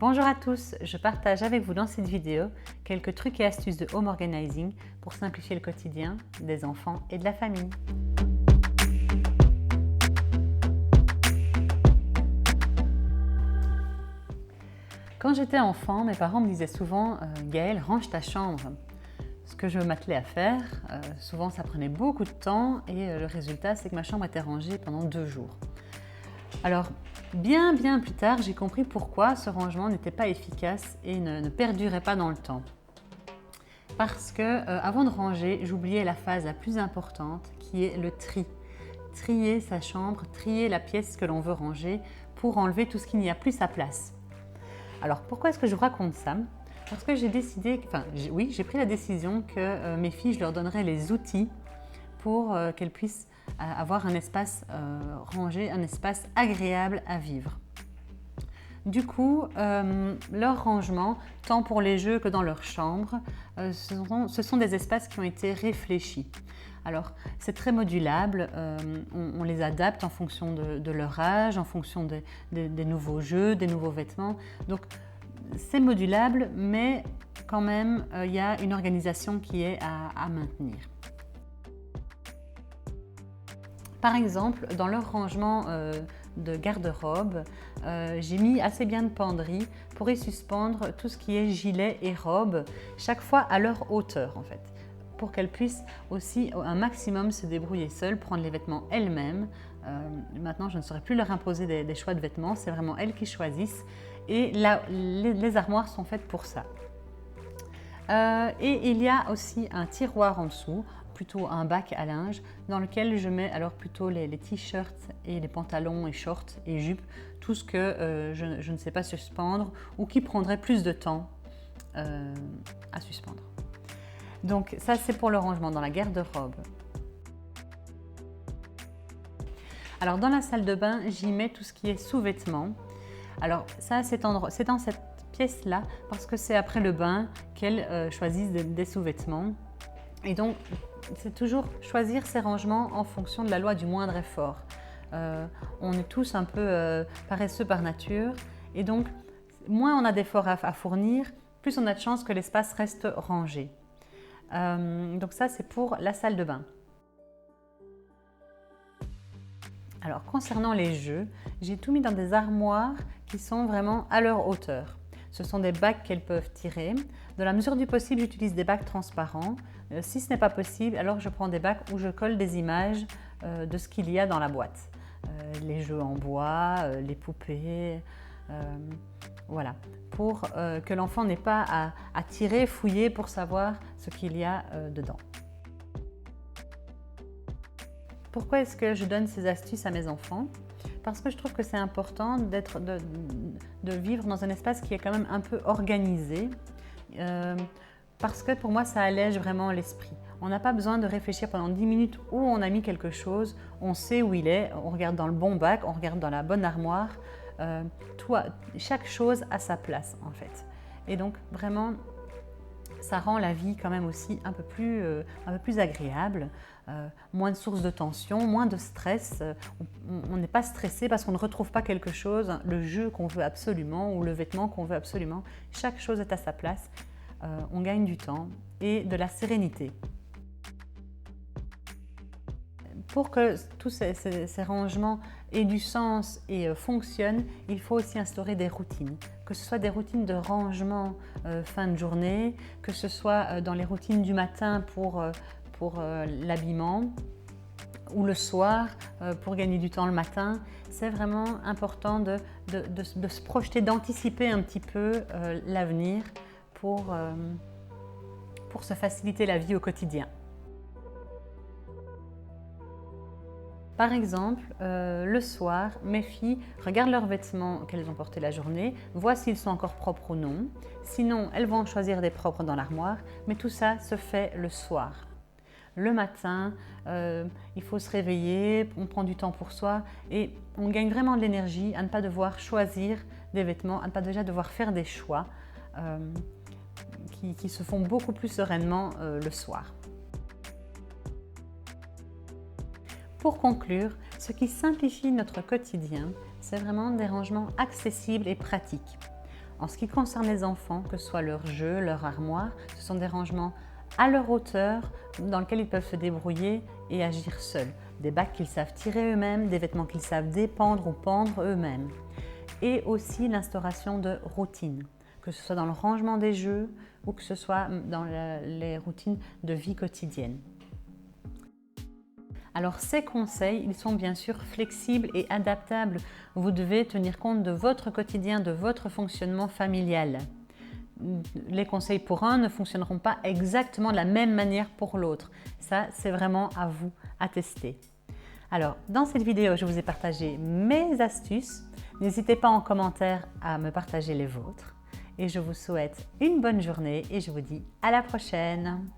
Bonjour à tous, je partage avec vous dans cette vidéo quelques trucs et astuces de home organizing pour simplifier le quotidien des enfants et de la famille. Quand j'étais enfant, mes parents me disaient souvent Gaëlle, range ta chambre. Ce que je m'attelais à faire, souvent ça prenait beaucoup de temps et le résultat c'est que ma chambre était rangée pendant 2 jours. Alors, bien plus tard, j'ai compris pourquoi ce rangement n'était pas efficace et ne perdurait pas dans le temps. Parce que, avant de ranger, j'oubliais la phase la plus importante qui est le tri. Trier sa chambre, trier la pièce que l'on veut ranger pour enlever tout ce qui n'y a plus sa place. Alors, pourquoi est-ce que je vous raconte ça ? Parce que j'ai pris la décision que mes filles, je leur donnerais les outils pour qu'elles puissent avoir un espace rangé, un espace agréable à vivre. Du coup, leur rangement, tant pour les jeux que dans leur chambre, ce sont des espaces qui ont été réfléchis. Alors, c'est très modulable, on les adapte en fonction de leur âge, en fonction des nouveaux jeux, des nouveaux vêtements. Donc, c'est modulable, mais quand même, il y a une organisation qui est à maintenir. Par exemple, dans leur rangement de garde-robe, j'ai mis assez bien de penderie pour y suspendre tout ce qui est gilet et robe, chaque fois à leur hauteur en fait, pour qu'elles puissent aussi un maximum se débrouiller seules, prendre les vêtements elles-mêmes. Maintenant, je ne saurais plus leur imposer des choix de vêtements, c'est vraiment elles qui choisissent et là, les armoires sont faites pour ça. Et il y a aussi un tiroir en dessous, plutôt un bac à linge, dans lequel je mets alors plutôt les t-shirts et les pantalons et shorts et jupes, tout ce que je ne sais pas suspendre ou qui prendrait plus de temps à suspendre. Donc ça c'est pour le rangement dans la garde-robe. Alors dans la salle de bain, j'y mets tout ce qui est sous-vêtements. Alors ça c'est dans cette pièce-là parce que c'est après le bain qu'elles choisissent des sous-vêtements. Et donc, c'est toujours choisir ses rangements en fonction de la loi du moindre effort. On est tous un peu paresseux par nature et donc, moins on a d'efforts à fournir, plus on a de chances que l'espace reste rangé. Donc ça, c'est pour la salle de bain. Alors, concernant les jeux, j'ai tout mis dans des armoires qui sont vraiment à leur hauteur. Ce sont des bacs qu'elles peuvent tirer. Dans la mesure du possible, j'utilise des bacs transparents. Si ce n'est pas possible, alors je prends des bacs où je colle des images de ce qu'il y a dans la boîte. Les jeux en bois, les poupées, voilà. Pour que l'enfant n'ait pas à tirer, fouiller pour savoir ce qu'il y a dedans. Pourquoi est-ce que je donne ces astuces à mes enfants ? Parce que je trouve que c'est important de vivre dans un espace qui est quand même un peu organisé, parce que pour moi ça allège vraiment l'esprit. On n'a pas besoin de réfléchir pendant 10 minutes où on a mis quelque chose, on sait où il est, on regarde dans le bon bac, on regarde dans la bonne armoire, chaque chose a sa place en fait. Et donc vraiment, ça rend la vie quand même aussi un peu plus agréable, moins de sources de tension, moins de stress. On n'est pas stressé parce qu'on ne retrouve pas quelque chose, le jeu qu'on veut absolument ou le vêtement qu'on veut absolument. Chaque chose est à sa place. On gagne du temps et de la sérénité. Pour que tous ces rangements aient du sens et fonctionnent, il faut aussi instaurer des routines. Que ce soit des routines de rangement fin de journée, que ce soit dans les routines du matin pour l'habillement ou le soir pour gagner du temps le matin. C'est vraiment important de se projeter, d'anticiper un petit peu l'avenir pour se faciliter la vie au quotidien. Par exemple, le soir, mes filles regardent leurs vêtements qu'elles ont portés la journée, voient s'ils sont encore propres ou non. Sinon, elles vont en choisir des propres dans l'armoire, mais tout ça se fait le soir. Le matin, il faut se réveiller, on prend du temps pour soi et on gagne vraiment de l'énergie à ne pas devoir choisir des vêtements, à ne pas déjà devoir faire des choix qui se font beaucoup plus sereinement le soir. Pour conclure, ce qui simplifie notre quotidien, c'est vraiment des rangements accessibles et pratiques. En ce qui concerne les enfants, que ce soit leur jeu, leur armoire, ce sont des rangements à leur hauteur dans lesquels ils peuvent se débrouiller et agir seuls. Des bacs qu'ils savent tirer eux-mêmes, des vêtements qu'ils savent dépendre ou pendre eux-mêmes. Et aussi l'instauration de routines, que ce soit dans le rangement des jeux ou que ce soit dans les routines de vie quotidienne. Alors ces conseils, ils sont bien sûr flexibles et adaptables. Vous devez tenir compte de votre quotidien, de votre fonctionnement familial. Les conseils pour un ne fonctionneront pas exactement de la même manière pour l'autre. Ça, c'est vraiment à vous à tester. Alors, dans cette vidéo, je vous ai partagé mes astuces. N'hésitez pas en commentaire à me partager les vôtres. Et je vous souhaite une bonne journée et je vous dis à la prochaine.